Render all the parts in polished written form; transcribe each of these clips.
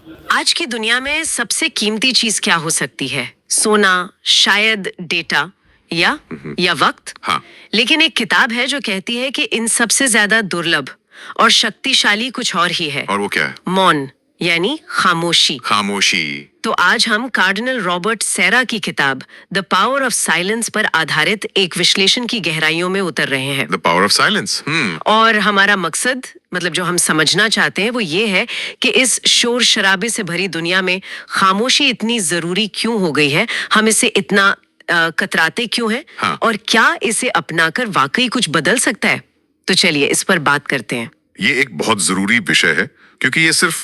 आज की दुनिया में सबसे कीमती चीज क्या हो सकती है? सोना, शायद डेटा या वक्त। हाँ। लेकिन एक किताब है जो कहती है कि इन सबसे ज्यादा दुर्लभ और शक्तिशाली कुछ और ही है। और वो क्या है? मौन, यानी खामोशी। खामोशी। तो आज हम कार्डिनल रॉबर्ट सेरा की किताब द पावर ऑफ साइलेंस पर आधारित एक विश्लेषण की गहराइयों में उतर रहे हैं। The power of silence. और हमारा मकसद, मतलब जो हम समझना चाहते हैं, वो ये है कि इस शोर शराबे से भरी दुनिया में खामोशी इतनी जरूरी क्यों हो गई है, हम इससे इतना कतराते क्यों हैं, हाँ। और क्या इसे अपनाकर वाकई कुछ बदल सकता है। तो चलिए इस पर बात करते हैं। ये एक बहुत जरूरी विषय है क्योंकि ये सिर्फ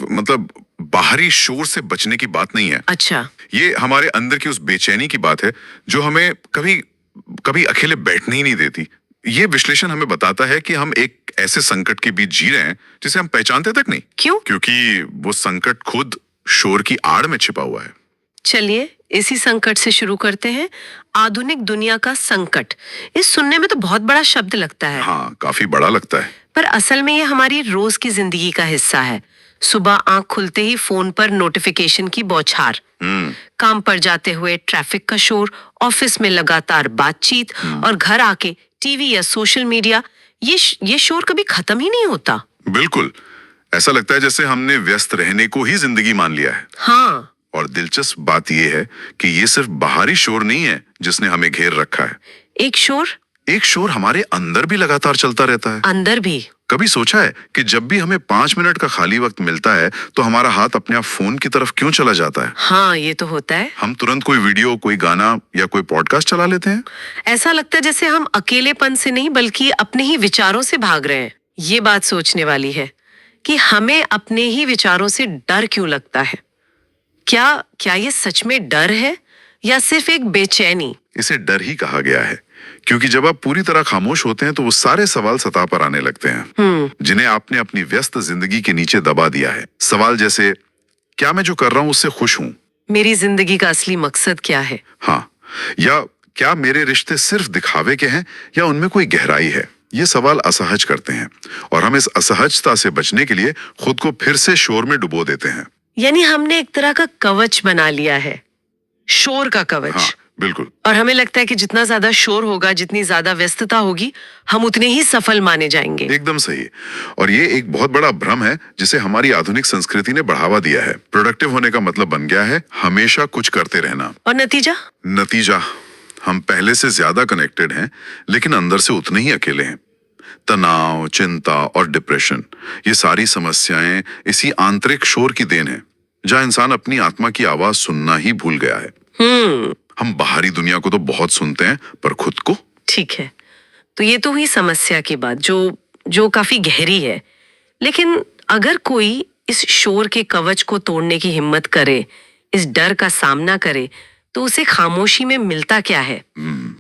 बाहरी शोर से बचने की बात नहीं है। अच्छा। ये हमारे अंदर की उस बेचैनी की बात है जो हमें कभी कभी अकेले बैठने ही नहीं देती। ये विश्लेषण हमें बताता है कि हम एक ऐसे संकट के बीच जी रहे हैं जिसे हम पहचानते तक नहीं। क्यों? क्योंकि वो संकट खुद शोर की आड़ में छिपा हुआ है। चलिए इसी संकट से शुरू करते हैं। आधुनिक दुनिया का संकट, इस सुनने में तो बहुत बड़ा शब्द लगता है। हाँ, काफी बड़ा लगता है। पर असल में ये हमारी रोज की जिंदगी का हिस्सा है। सुबह आंख खुलते ही फोन पर नोटिफिकेशन की बौछार, काम पर जाते हुए ट्रैफिक का शोर, ऑफिस में लगातार बातचीत, और घर आके टीवी या सोशल मीडिया। ये शोर कभी खत्म ही नहीं होता। बिल्कुल, ऐसा लगता है जैसे हमने व्यस्त रहने को ही जिंदगी मान लिया है। हाँ। और दिलचस्प बात यह है कि ये सिर्फ बाहरी शोर नहीं है जिसने हमें घेर रखा है। एक शोर हमारे अंदर भी लगातार चलता रहता है। अंदर भी? कभी सोचा है कि जब भी हमें 5 मिनट का खाली वक्त मिलता है तो हमारा हाथ अपने आप फोन की तरफ क्यों चला जाता है? हाँ, ये तो होता है। हम तुरंत कोई वीडियो, कोई गाना या कोई पॉडकास्ट चला लेते हैं। ऐसा लगता है जैसे हम अकेलेपन से नहीं बल्कि अपने ही विचारों से भाग रहे हैं। ये बात सोचने वाली है कि हमें अपने ही विचारों से डर क्यों लगता है। क्या ये सच में डर है या सिर्फ एक बेचैनी? इसे डर ही कहा गया है क्योंकि जब आप पूरी तरह खामोश होते हैं तो वो सारे सवाल सतह पर आने लगते हैं जिन्हें आपने अपनी व्यस्त जिंदगी के नीचे दबा दिया है। सवाल जैसे, क्या मैं जो कर रहा हूं उससे खुश हूं? मेरी जिंदगी का असली मकसद क्या है? हाँ, या क्या मेरे रिश्ते सिर्फ दिखावे के हैं या उनमें कोई गहराई है? ये सवाल असहज करते हैं और हम इस असहजता से बचने के लिए खुद को फिर से शोर में डुबो देते हैं। यानी हमने एक तरह का कवच बना लिया है, शोर का कवच। हाँ, बिल्कुल। और हमें लगता है कि जितना ज्यादा शोर होगा, जितनी ज्यादा व्यस्तता होगी, हम उतने ही सफल माने जाएंगे। एकदम सही। और ये एक बहुत बड़ा भ्रम है जिसे हमारी आधुनिक संस्कृति ने बढ़ावा दिया है। प्रोडक्टिव होने का मतलब बन गया है हमेशा कुछ करते रहना। और नतीजा हम पहले से ज्यादा कनेक्टेड हैं लेकिन अंदर से उतने ही अकेले हैं। तनाव, चिंता और डिप्रेशन, ये सारी समस्याएं इसी आंतरिक शोर की देन है जहां इंसान अपनी आत्मा की आवाज सुनना ही भूल गया है। हम बाहरी दुनिया को तो बहुत सुनते हैं पर खुद को। ठीक है, तो ये तो हुई समस्या की बात जो काफी गहरी है। लेकिन अगर कोई इस शोर के कवच को तोड़ने की हिम्मत करे, इस डर का सामना करे, तो उसे खामोशी में मिलता क्या है?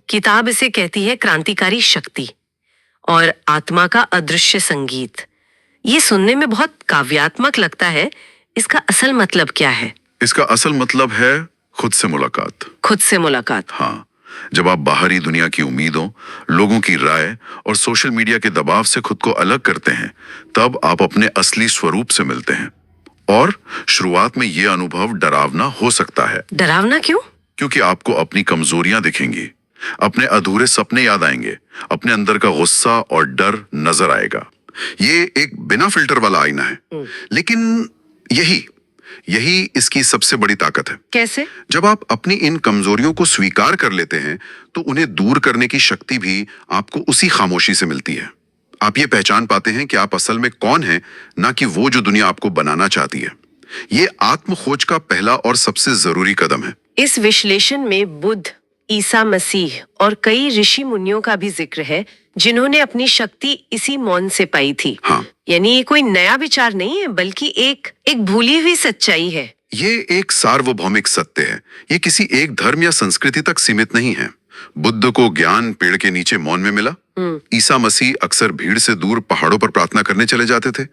किताब इसे कहती है क्रांतिकारी शक्ति और आत्मा का अदृश्य संगीत। ये सुनने में बहुत काव्यात्मक लगता है। इसका असल मतलब क्या है? इसका असल मतलब है खुद से मुलाकात। हाँ, जब आप बाहरी दुनिया की उम्मीदों, लोगों की राय और सोशल मीडिया के दबाव से खुद को अलग करते हैं, तब आप अपने असली स्वरूप से मिलते हैं। और शुरुआत में यह अनुभव डरावना हो सकता है। डरावना क्यों? क्योंकि आपको अपनी कमजोरियां दिखेंगी, अपने अधूरे सपने याद आएंगे, अपने अंदर का गुस्सा और डर नजर आएगा। ये एक बिना फिल्टर वाला आईना है। लेकिन यही इसकी सबसे बड़ी ताकत है। कैसे? जब आप अपनी इन कमजोरियों को स्वीकार कर लेते हैं तो उन्हें दूर करने की शक्ति भी आपको उसी खामोशी से मिलती है। आप ये पहचान पाते हैं कि आप असल में कौन हैं, ना कि वो जो दुनिया आपको बनाना चाहती है। ये आत्म खोज का पहला और सबसे जरूरी कदम है। इस विश्लेषण में बुद्ध, ईसा मसीह और कई ऋषि मुनियों का भी जिक्र है जिन्होंने अपनी शक्ति इसी मौन से पाई थी। हाँ। यानी ये कोई नया विचार नहीं है बल्कि एक भूली हुई सच्चाई है। ये एक सार्वभौमिक सत्य है। ये किसी एक धर्म या संस्कृति तक सीमित नहीं है। बुद्ध को ज्ञान पेड़ के नीचे मौन में मिला। ईसा मसीह अक्सर भीड़ से दूर पहाड़ों पर प्रार्थना करने चले जाते थे।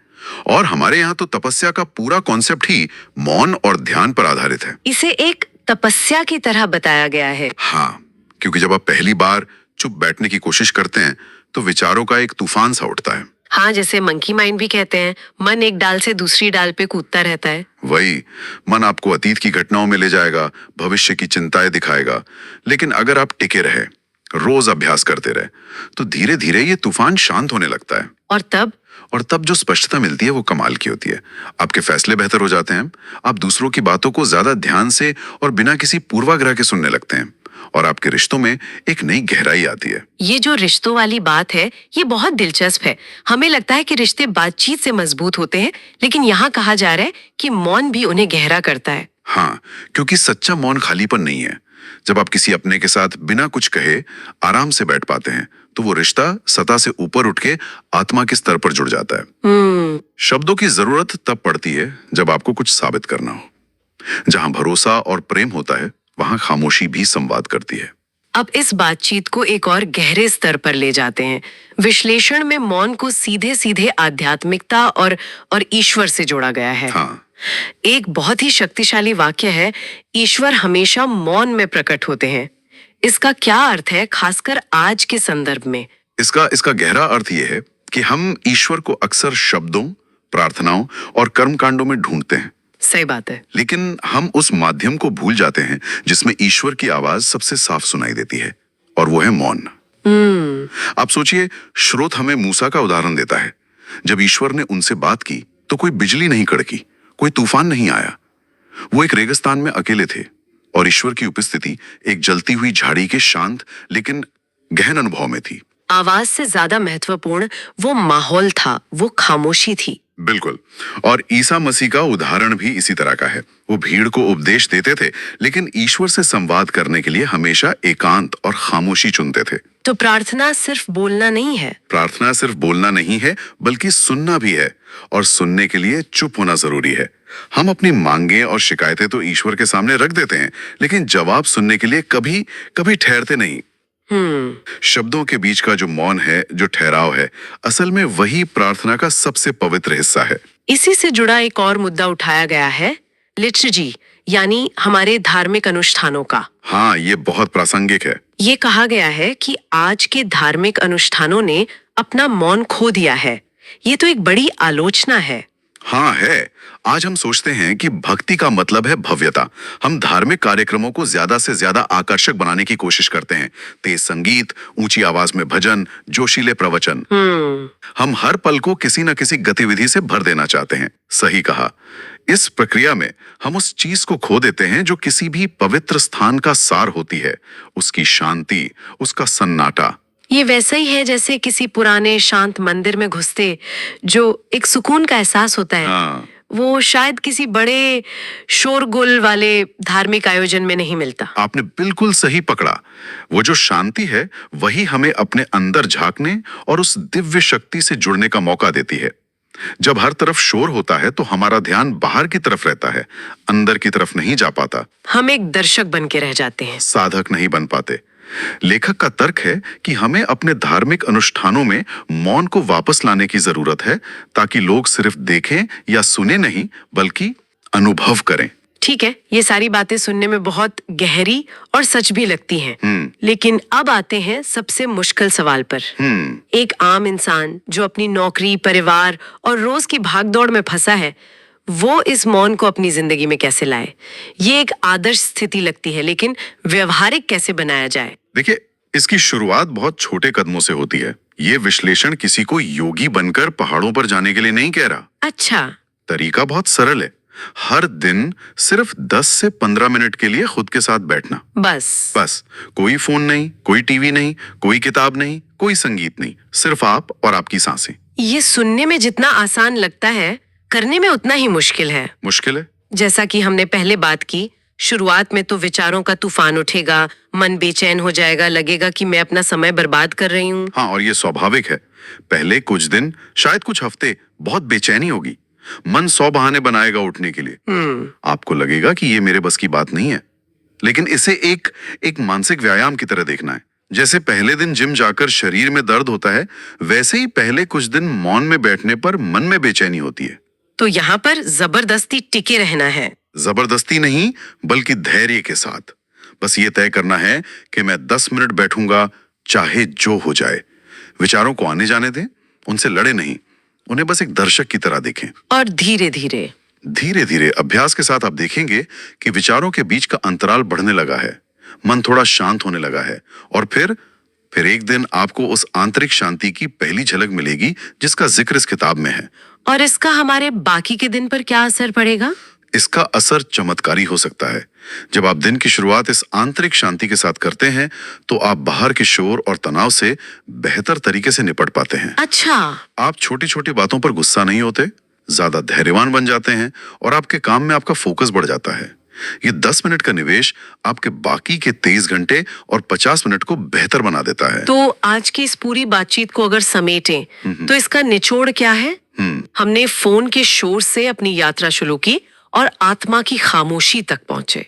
और हमारे यहाँ तो तपस्या का पूरा कॉन्सेप्ट ही मौन और ध्यान पर आधारित है। इसे एक तपस्या की तरह बताया गया है। हाँ, क्योंकि जब आप पहली बार चुप बैठने की कोशिश करते हैं तो विचारों का एक तूफान सा उठता है। हाँ, जैसे मंकी माइंड भी कहते हैं, मन एक डाल से दूसरी डाल पे कूदता रहता है। वही, मन आपको अतीत की घटनाओं में ले जाएगा, भविष्य की चिंताएं दिखाएगा। लेकिन अगर आप टिके रहे, रोज अभ्यास करते रहे, तो धीरे धीरे ये तूफान शांत होने लगता है। और तब जो स्पष्टता मिलती है वो कमाल की होती है। आपके फैसले बेहतर हो जाते हैं, आप दूसरों की बातों को ज्यादा ध्यान से और बिना किसी पूर्वाग्रह के सुनने लगते हैं, और आपके रिश्तों में एक नई गहराई आती है। ये जो रिश्तों वाली बात है, ये बहुत दिलचस्प है। हमें लगता है कि रिश्ते बातचीत से मजबूत होते हैं, लेकिन यहाँ कहा जा रहा है कि मौन भी उन्हें गहरा करता है। हाँ, क्योंकि सच्चा मौन खालीपन नहीं है। जब आप किसी अपने के साथ बिना कुछ कहे आराम से बैठ पाते हैं, तो वो रिश्ता सतह से ऊपर उठ के आत्मा के स्तर पर जुड़ जाता है। शब्दों की जरूरत तब पड़ती है जब आपको कुछ साबित करना हो। जहां भरोसा और प्रेम होता है, वहां खामोशी भी संवाद करती है। अब इस बातचीत को एक और गहरे स्तर पर ले जाते हैं। विश्लेषण में मौन को सीधे सीधे आध्यात्मिकता और ईश्वर से जोड़ा गया है। हाँ, एक बहुत ही शक्तिशाली वाक्य है, ईश्वर हमेशा मौन में प्रकट होते हैं। इसका क्या अर्थ है, खासकर आज के संदर्भ में? इसका गहरा अर्थ यह है कि हम ईश्वर को अक्सर शब्दों, प्रार्थनाओं और कर्मकांडों में ढूंढते हैं। सही बात है। लेकिन हम उस माध्यम को भूल जाते हैं जिसमें ईश्वर की आवाज सबसे साफ सुनाई देती है, और वो है मौन। आप सोचिए, श्रोत हमें मूसा का उदाहरण देता है। जब ईश्वर ने उनसे बात की तो कोई बिजली नहीं कड़की, कोई तूफान नहीं आया। वो एक रेगिस्तान में अकेले थे, और ईश्वर की उपस्थिति एक जलती हुई झाड़ी के शांत लेकिन गहन अनुभव में थी। आवाज से ज्यादा महत्वपूर्ण वो माहौल था, वो खामोशी थी। बिल्कुल। और ईसा मसीह का उदाहरण भी इसी तरह का है। वो भीड़ को उपदेश देते थे, लेकिन ईश्वर से संवाद करने के लिए हमेशा एकांत और खामोशी चुनते थे। तो प्रार्थना सिर्फ बोलना नहीं है। प्रार्थना सिर्फ बोलना नहीं है, बल्कि सुनना भी है, और सुनने के लिए चुप होना जरूरी है। हम अपनी मांगे और शिकायतें तो ईश्वर के सामने रख देते हैं, लेकिन जवाब सुनने के लिए कभी कभी ठहरते नहीं। शब्दों के बीच का जो मौन है, जो ठहराव है, असल में वही प्रार्थना का सबसे पवित्र हिस्सा है। इसी से जुड़ा एक और मुद्दा उठाया गया है, लिटर्जी, यानी हमारे धार्मिक अनुष्ठानों का। हाँ, ये बहुत प्रासंगिक है। ये कहा गया है कि आज के धार्मिक अनुष्ठानों ने अपना मौन खो दिया है। ये तो एक बड़ी आलोचना है। हाँ है। आज हम सोचते हैं कि भक्ति का मतलब है भव्यता। हम धार्मिक कार्यक्रमों को ज्यादा से ज्यादा आकर्षक बनाने की कोशिश करते हैं। तेज संगीत, ऊंची आवाज में भजन, जोशीले प्रवचन। हम हर पल को किसी न किसी गतिविधि से भर देना चाहते हैं। सही कहा। इस प्रक्रिया में हम उस चीज को खो देते हैं जो किसी भी पवित्र स्थान का सार होती है, उसकी शांति, उसका सन्नाटा। ये वैसा ही है जैसे किसी पुराने शांत मंदिर में घुसते जो एक सुकून का एहसास होता है। हाँ। वो शायद किसी बड़े शोरगुल वाले धार्मिक आयोजन में नहीं मिलता। आपने बिल्कुल सही पकड़ा। वो जो शांति है, वही हमें अपने अंदर झांकने और उस दिव्य शक्ति से जुड़ने का मौका देती है। जब हर तरफ शोर होता है तो हमारा ध्यान बाहर की तरफ रहता है, अंदर की तरफ नहीं जा पाता। हम एक दर्शक बन के रह जाते हैं, साधक नहीं बन पाते। लेखक का तर्क है कि हमें अपने धार्मिक अनुष्ठानों में मौन को वापस लाने की जरूरत है, ताकि लोग सिर्फ देखें या सुने नहीं, बल्कि अनुभव करें। ठीक है, ये सारी बातें सुनने में बहुत गहरी और सच भी लगती हैं। लेकिन अब आते हैं सबसे मुश्किल सवाल पर। एक आम इंसान जो अपनी नौकरी, परिवार और रोज की भागदौड़ में फंसा है, वो इस मौन को अपनी जिंदगी में कैसे लाए? ये एक आदर्श स्थिति लगती है, लेकिन व्यवहारिक कैसे बनाया जाए? देखिए, इसकी शुरुआत बहुत छोटे कदमों से होती है। ये विश्लेषण किसी को योगी बनकर पहाड़ों पर जाने के लिए नहीं कह रहा। अच्छा। तरीका बहुत सरल है। हर दिन सिर्फ 10 से 15 मिनट के लिए खुद के साथ बैठना। बस कोई फोन नहीं, कोई टीवी नहीं, कोई किताब नहीं, कोई संगीत नहीं, सिर्फ आप और आपकी सांसें। ये सुनने में जितना आसान लगता है, करने में उतना ही मुश्किल है। मुश्किल है? जैसा कि हमने पहले बात की, शुरुआत में तो विचारों का तूफान उठेगा, मन बेचैन हो जाएगा, लगेगा कि मैं अपना समय बर्बाद कर रही हूँ। हाँ, और ये स्वाभाविक है। पहले कुछ दिन, शायद कुछ हफ्ते, बहुत बेचैनी होगी। मन 100 बहाने बनाएगा उठने के लिए। आपको लगेगा कि ये मेरे बस की बात नहीं है। लेकिन इसे एक मानसिक व्यायाम की तरह देखना है। जैसे पहले दिन जिम जाकर शरीर में दर्द होता है, वैसे ही पहले कुछ दिन मौन में बैठने पर मन में बेचैनी होती है। तो यहाँ पर जबरदस्ती टिके रहना है। जबरदस्ती नहीं, बल्कि धैर्य के साथ। बस ये तय करना है कि मैं 10 मिनट बैठूंगा, चाहे जो हो जाए। विचारों को आने जाने दें, उनसे लड़े नहीं, उन्हें बस एक दर्शक की तरह देखें। और धीरे धीरे धीरे धीरे अभ्यास के साथ आप देखेंगे कि विचारों के बीच का अंतराल बढ़ने लगा है, मन थोड़ा शांत होने लगा है, और फिर एक दिन आपको उस आंतरिक शांति की पहली झलक मिलेगी जिसका जिक्र इस किताब में है। और इसका हमारे बाकी के दिन पर क्या असर पड़ेगा? इसका असर चमत्कारी हो सकता है। जब आप दिन की शुरुआत इस आंतरिक शांति के साथ करते हैं तो आप बाहर के शोर और तनाव से बेहतर तरीके से निपट पाते हैं। अच्छा, आप छोटी छोटी बातों पर गुस्सा नहीं होते, ज्यादा धैर्यवान बन जाते हैं, और आपके काम में आपका फोकस बढ़ जाता है। ये 10 मिनट का निवेश आपके बाकी के 23 घंटे और 50 मिनट को बेहतर बना देता है। तो आज की इस पूरी बातचीत को अगर समेटें तो इसका निचोड़ क्या है? हमने फोन के शोर से अपनी यात्रा शुरू की और आत्मा की खामोशी तक पहुंचे।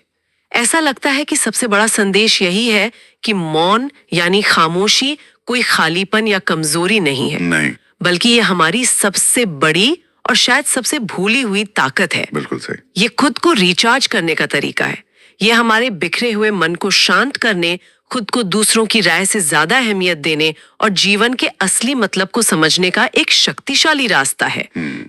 ऐसा लगता है कि सबसे बड़ा संदेश यही है कि मौन यानी खामोशी कोई खालीपन या कमजोरी नहीं है, नहीं, बल्कि ये हमारी सबसे बड़ी और शायद सबसे भूली हुई ताकत है। बिल्कुल सही। ये खुद को रिचार्ज करने का तरीका है। ये हमारे बिखरे हुए मन को शांत करने, खुद को दूसरों की राय से ज्यादा अहमियत देने और जीवन के असली मतलब को समझने का एक शक्तिशाली रास्ता है।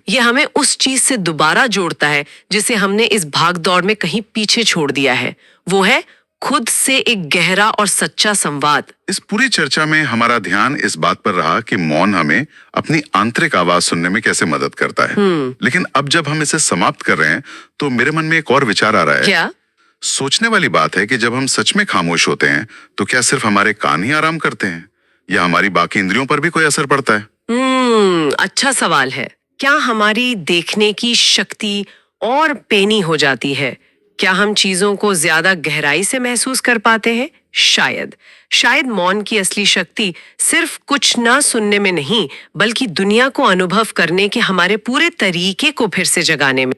ये हमें उस चीज से दोबारा जोड़ता है जिसे हमने इस भागदौड़ में कहीं पीछे छोड़ दिया है। वो है खुद से एक गहरा और सच्चा संवाद। इस पूरी चर्चा में हमारा ध्यान इस बात पर रहा कि मौन हमें अपनी आंतरिक आवाज सुनने में कैसे मदद करता है। लेकिन अब जब हम इसे समाप्त कर रहे हैं तो मेरे मन में एक और विचार आ रहा है। क्या? सोचने वाली बात है कि जब हम सच में खामोश होते हैं तो क्या सिर्फ हमारे कान ही आराम करते हैं या हमारी बाकी इंद्रियों पर भी कोई असर पड़ता है? अच्छा सवाल है। क्या हमारी देखने की शक्ति और पेनी हो जाती है? क्या हम चीजों को ज्यादा गहराई से महसूस कर पाते हैं? शायद मौन की असली शक्ति सिर्फ कुछ ना सुनने में नहीं, बल्कि दुनिया को अनुभव करने के हमारे पूरे तरीके को फिर से जगाने में।